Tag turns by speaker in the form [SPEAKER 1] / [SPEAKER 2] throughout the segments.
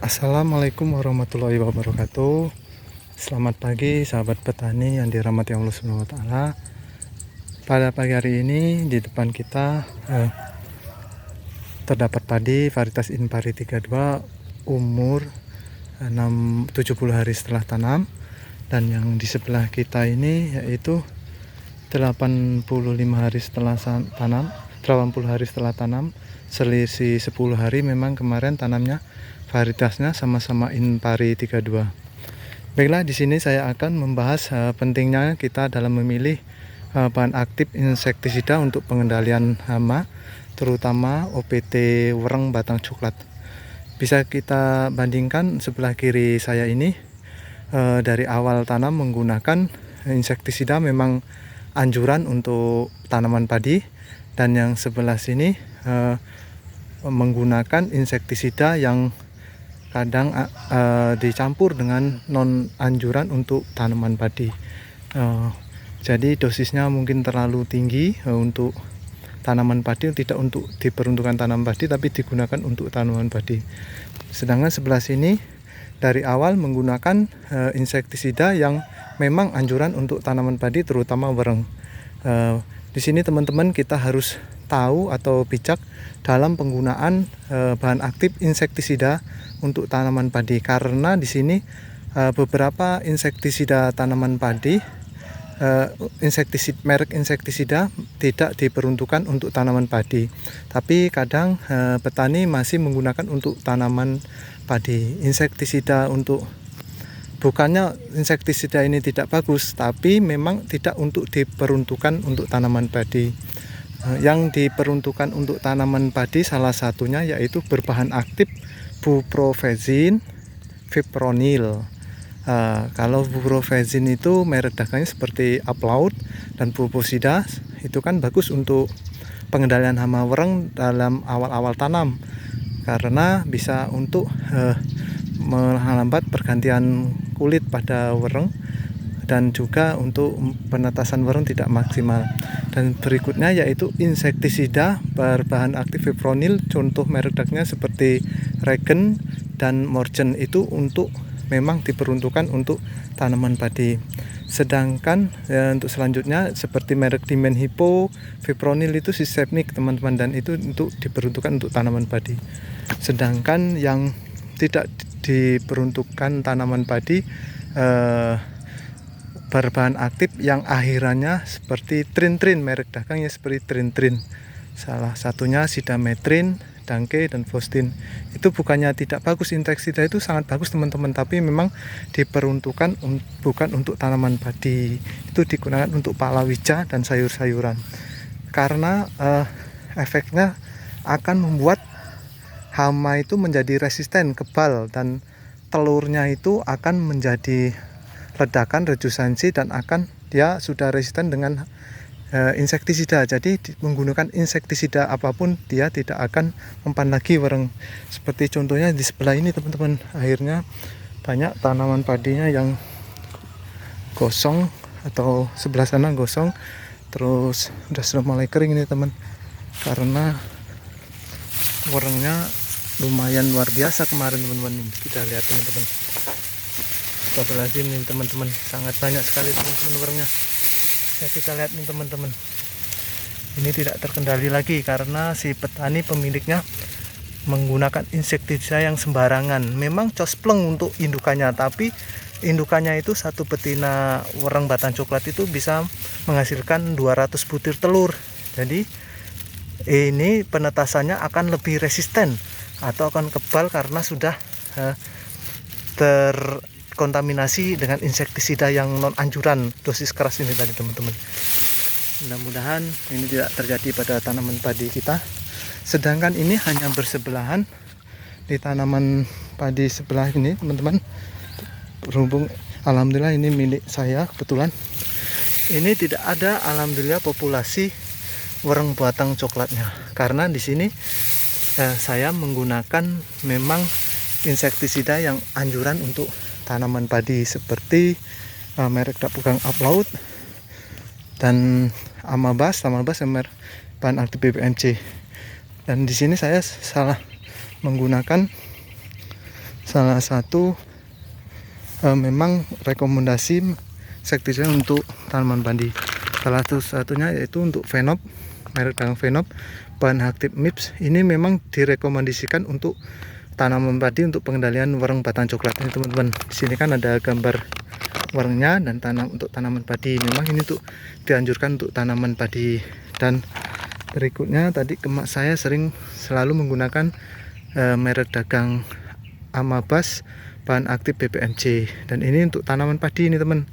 [SPEAKER 1] Assalamualaikum warahmatullahi wabarakatuh. Selamat pagi sahabat petani yang dirahmati Allah Subhanahu wa taala. Pada pagi hari ini di depan kita terdapat padi varietas Inpari 32 umur 70 hari setelah tanam, dan yang di sebelah kita ini yaitu 85 hari setelah tanam. 80 hari setelah tanam, selisih 10 hari. Memang kemarin tanamnya varietasnya sama-sama Inpari 32. Baiklah, di sini saya akan membahas pentingnya kita dalam memilih bahan aktif insektisida untuk pengendalian hama, terutama OPT wereng batang coklat. Bisa kita bandingkan sebelah kiri saya ini, dari awal tanam menggunakan insektisida memang anjuran untuk tanaman padi, dan yang sebelah sini menggunakan insektisida yang kadang dicampur dengan non anjuran untuk tanaman padi. Jadi dosisnya mungkin terlalu tinggi untuk tanaman padi, tidak untuk diperuntukkan tanaman padi tapi digunakan untuk tanaman padi. Sedangkan sebelah sini dari awal menggunakan insektisida yang memang anjuran untuk tanaman padi, terutama wereng. Di sini teman-teman kita harus tahu atau bijak dalam penggunaan bahan aktif insektisida untuk tanaman padi, karena di sini beberapa insektisida tanaman padi, merek insektisida tidak diperuntukkan untuk tanaman padi, tapi kadang petani masih menggunakan untuk tanaman padi. Bukannya insektisida ini tidak bagus, tapi memang tidak untuk diperuntukkan untuk tanaman padi. Yang diperuntukkan untuk tanaman padi salah satunya yaitu berbahan aktif buprofezin, fipronil. Kalau buprofezin itu merek dagangnya seperti Upload dan pulposida, itu kan bagus untuk pengendalian hama wereng dalam awal-awal tanam, karena bisa untuk menghambat pergantian kulit pada wereng, dan juga untuk penetasan wereng tidak maksimal. Dan berikutnya yaitu insektisida berbahan aktif fipronil, contoh merek dagangnya seperti Regen dan Morgen, itu untuk memang diperuntukkan untuk tanaman padi. Sedangkan untuk selanjutnya seperti merek Dimen Hippo, fipronil itu sistemik teman-teman, dan itu untuk diperuntukkan untuk tanaman padi. Sedangkan yang tidak diperuntukkan tanaman padi berbahan aktif yang akhirannya seperti Trin, merek dagangnya seperti Trin. Salah satunya Sidametrin, Dangke, dan Fostin. Itu bukannya tidak bagus, insektisida itu sangat bagus teman-teman, tapi memang diperuntukkan bukan untuk tanaman padi. Itu digunakan untuk palawija dan sayur-sayuran, karena efeknya akan membuat hama itu menjadi resisten, kebal, dan telurnya itu akan menjadi ledakan, redusansi, dan dia sudah resisten dengan insektisida. Jadi menggunakan insektisida apapun dia tidak akan mempan lagi wereng. Seperti contohnya di sebelah ini teman-teman, akhirnya banyak tanaman padinya yang gosong, atau sebelah sana gosong, terus sudah mulai kering ini teman, karena werengnya lumayan luar biasa kemarin teman-teman. Kita lihat teman-teman, astagfirullahaladzim nih teman-teman, sangat banyak sekali teman-teman werengnya. Ya, kita lihat nih teman-teman, ini tidak terkendali lagi karena si petani pemiliknya menggunakan insektisida yang sembarangan. Memang cospleng untuk indukannya, tapi indukannya itu satu betina wereng batang coklat itu bisa menghasilkan 200 butir telur. Jadi ini penetasannya akan lebih resisten atau akan kebal karena sudah terkontaminasi dengan insektisida yang non anjuran dosis keras ini tadi teman-teman. Mudah-mudahan ini tidak terjadi pada tanaman padi kita. Sedangkan ini hanya bersebelahan di tanaman padi sebelah ini teman-teman. Berhubung alhamdulillah ini milik saya kebetulan, ini tidak ada alhamdulillah populasi wereng batang coklatnya, karena di sini saya menggunakan memang insektisida yang anjuran untuk tanaman padi seperti merek Dapugang Upload dan Amabas bahan aktif BPMC. Dan di sini saya salah menggunakan salah satu memang rekomendasi insektisida untuk tanaman padi. Salah satunya yaitu untuk Venop, merek dagang Venop, bahan aktif MIPS. Ini memang direkomendasikan untuk tanaman padi untuk pengendalian wareng batang coklat ini teman-teman. Di sini kan ada gambar warengnya dan untuk tanaman padi. Memang ini untuk dianjurkan untuk tanaman padi. Dan berikutnya tadi saya selalu menggunakan merek dagang Amabas bahan aktif BPMC, dan ini untuk tanaman padi ini teman.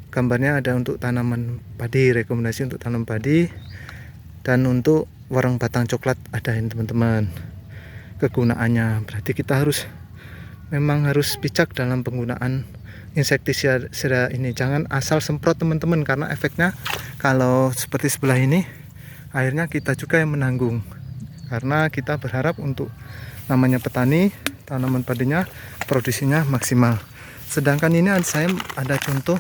[SPEAKER 1] Gambarnya ada untuk tanaman padi, rekomendasi untuk tanaman padi, dan untuk wareng batang coklat ada ini teman-teman. Kegunaannya berarti kita memang harus bijak dalam penggunaan insektisida ini. Jangan asal semprot teman-teman, karena efeknya kalau seperti sebelah ini akhirnya kita juga yang menanggung, karena kita berharap untuk namanya petani tanaman padinya produksinya maksimal. Sedangkan ini saya ada contoh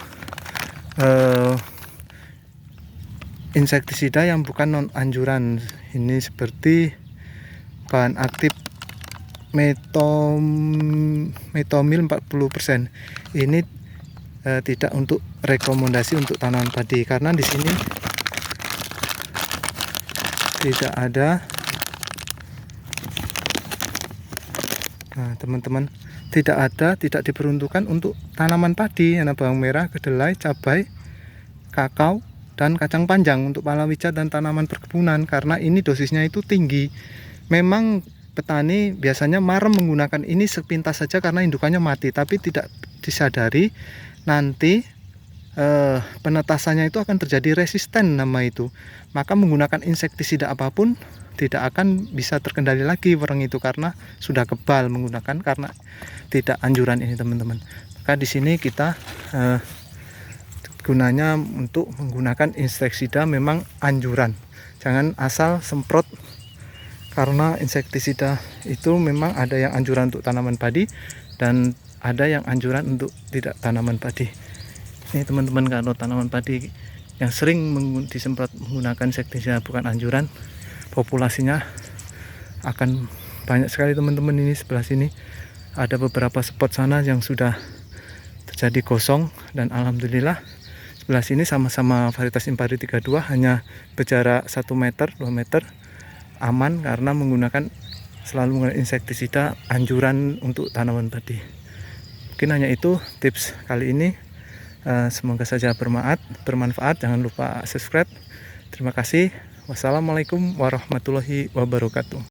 [SPEAKER 1] insektisida yang bukan non anjuran. Ini seperti bahan aktif metomil 40%. Ini tidak untuk rekomendasi untuk tanaman padi, karena di sini tidak ada. Nah teman-teman, tidak diperuntukkan untuk tanaman padi, karena bawang merah, kedelai, cabai, kakao, dan kacang panjang untuk palawija dan tanaman perkebunan, karena ini dosisnya itu tinggi. Memang petani biasanya marem menggunakan ini sepintas saja karena indukannya mati, tapi tidak disadari nanti penetasannya itu akan terjadi resisten nama itu. Maka menggunakan insektisida apapun tidak akan bisa terkendali lagi wareng itu, karena sudah kebal menggunakan, karena tidak anjuran ini teman-teman. Maka di sini kita gunanya untuk menggunakan insektisida memang anjuran, jangan asal semprot, karena insektisida itu memang ada yang anjuran untuk tanaman padi dan ada yang anjuran untuk tidak tanaman padi. Ini teman-teman, kalau tanaman padi yang sering disemprot menggunakan insektisida bukan anjuran, populasinya akan banyak sekali teman-teman. Ini sebelah sini ada beberapa spot sana yang sudah terjadi gosong, dan alhamdulillah sebelah sini sama-sama varietas Impari 32 hanya berjarak 1 meter 2 meter aman, karena selalu menggunakan insektisida anjuran untuk tanaman padi. Mungkin hanya itu tips kali ini. Semoga saja bermanfaat. Jangan lupa subscribe. Terima kasih. Wassalamualaikum warahmatullahi wabarakatuh.